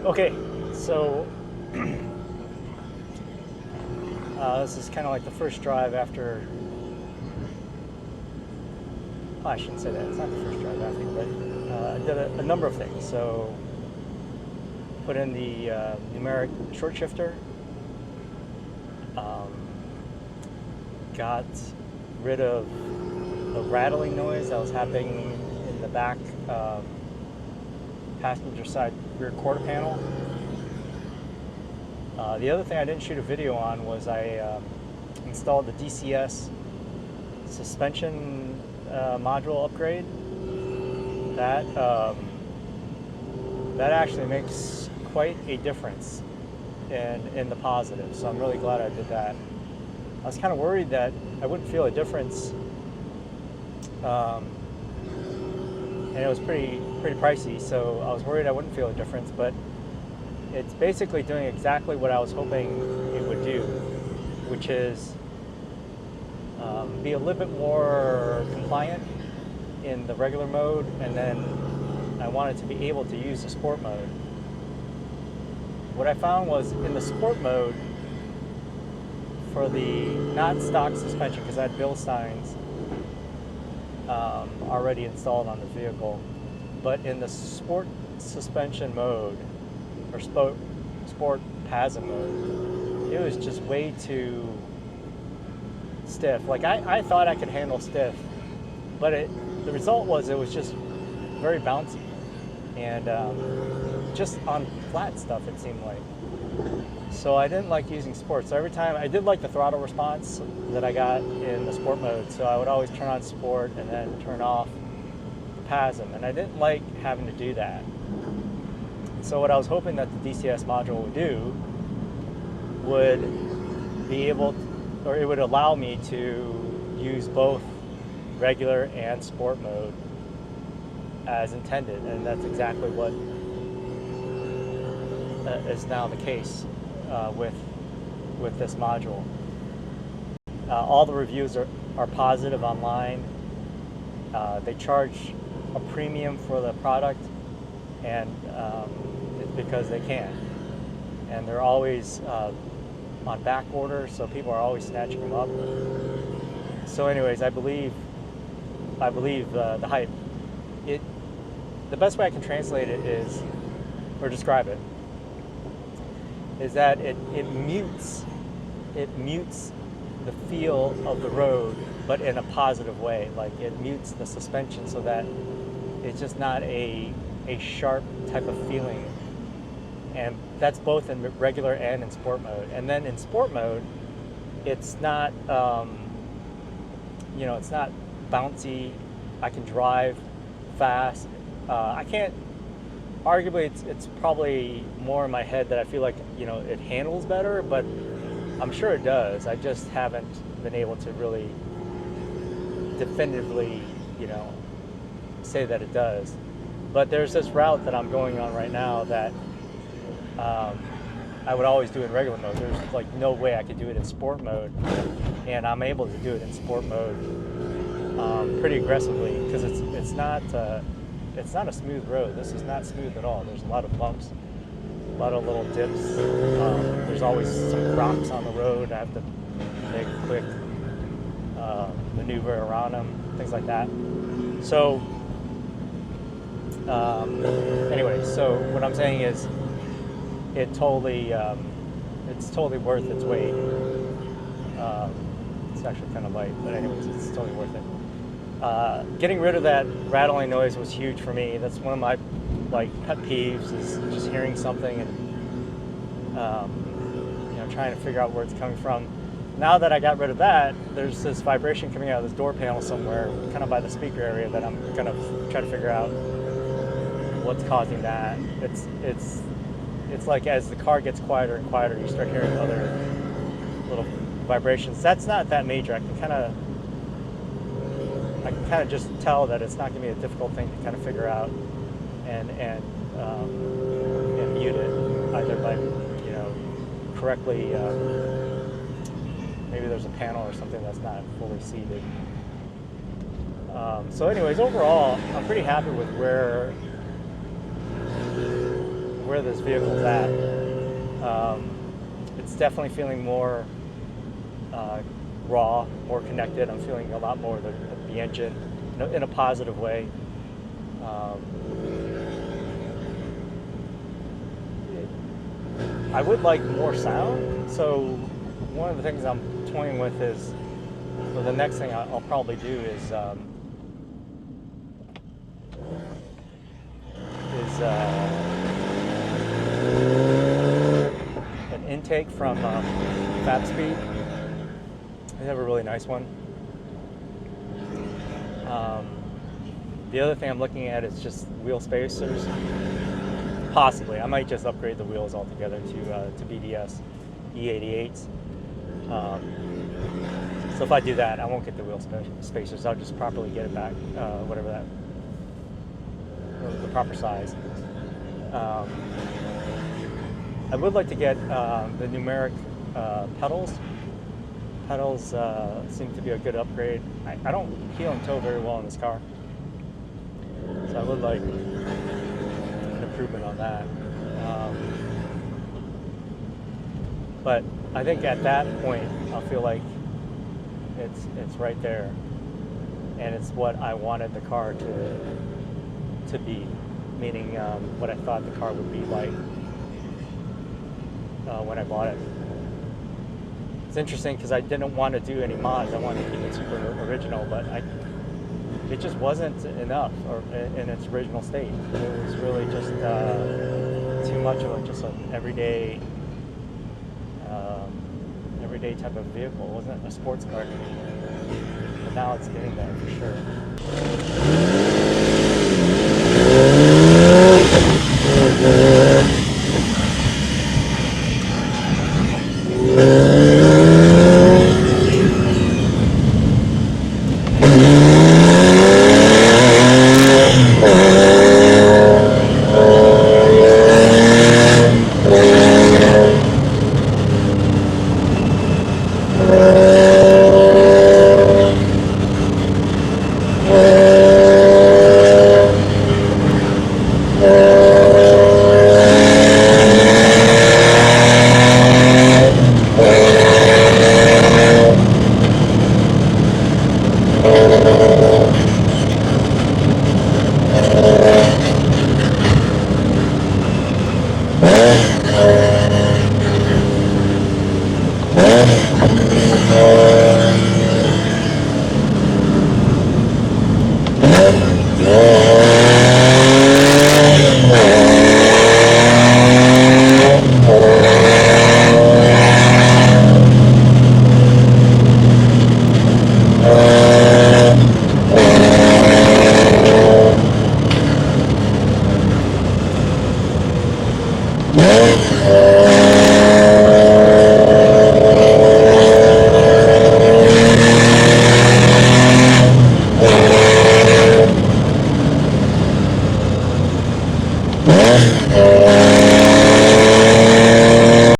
Okay, so this is kind of like the first drive after. Oh, I shouldn't say that. It's not the first drive after, but I did a number of things. So put in the numeric short shifter. Got rid of the rattling noise that was happening in the back passenger side rear quarter panel. The other thing I didn't shoot a video on was I installed the DCS suspension module upgrade. That actually makes quite a difference in the positive. So I'm really glad I did that. I was kind of worried that I wouldn't feel a difference, and it was pretty pricey. So I was worried I wouldn't feel a difference, but it's basically doing exactly what I was hoping it would do, which is be a little bit more compliant in the regular mode, and then I wanted to be able to use the sport mode. What I found was in the sport mode, for the not stock suspension, because I had Bilsteins already installed on the vehicle, but in the sport suspension mode, or sport PASM mode, it was just way too stiff. Like I thought I could handle stiff, but the result was it was just very bouncy, and just on flat stuff it seemed like. So I didn't like using sport. So every time, I did like the throttle response that I got in the sport mode, so I would always turn on sport and then turn off the PASM, and I didn't like having to do that. So what I was hoping that the DCS module would do would be able, or it would allow me to use both regular and sport mode as intended, and that's exactly what is now the case with this module. All the reviews are positive online. They charge a premium for the product, and it's because they can. And they're always on back order, so people are always snatching them up. So anyways, I believe the hype. The best way I can translate it is, or describe it, is that it mutes the feel of the road, but in a positive way. Like it mutes the suspension so that it's just not a sharp type of feeling. And that's both in regular and in sport mode. And then in sport mode, it's not it's not bouncy. I can drive fast. I can't. Arguably, it's probably more in my head that I feel like it handles better, but I'm sure it does. I just haven't been able to really definitively, say that it does. But there's this route that I'm going on right now that I would always do in regular mode. There's like no way I could do it in sport mode, and I'm able to do it in sport mode pretty aggressively because it's not a smooth road. This is not smooth at all. There's a lot of bumps, a lot of little dips. There's always some rocks on the road. I have to make a quick maneuver around them, things like that. So anyway, so what I'm saying is it's totally worth its weight. It's actually kind of light, but anyways, it's totally worth it. Getting rid of that rattling noise was huge for me. That's one of my pet peeves, is just hearing something and trying to figure out where it's coming from. Now that I got rid of that, there's this vibration coming out of this door panel somewhere, kind of by the speaker area, that I'm kind of trying to figure out what's causing that. It's like as the car gets quieter and quieter, you start hearing other little vibrations. That's not that major. I can kind of just tell that it's not going to be a difficult thing to kind of figure out and mute it, either by correctly. Maybe there's a panel or something that's not fully seated. So anyways, overall, I'm pretty happy with where this vehicle's at. It's definitely feeling more raw, more connected. I'm feeling a lot more the engine in a positive way. I would like more sound, so one of the things I'm toying with is, well, the next thing I'll probably do is an intake from Fab Speed. They have a really nice one. The other thing I'm looking at is just wheel spacers. Possibly, I might just upgrade the wheels altogether to BDS E88s. So if I do that, I won't get the wheel spacers. I'll just properly get it back, whatever that, the proper size. I would like to get the numeric pedals. Pedals seem to be a good upgrade. I don't heel and toe very well in this car, so I would like an improvement on that. But I think at that point, I'll feel like it's right there, and it's what I wanted the car to be, meaning what I thought the car would be like when I bought it. It's interesting because I didn't want to do any mods. I wanted to keep it super original, but it just wasn't enough in its original state. It was really just too much of just an everyday type of vehicle. It wasn't a sports car to me. But now it's getting there for sure.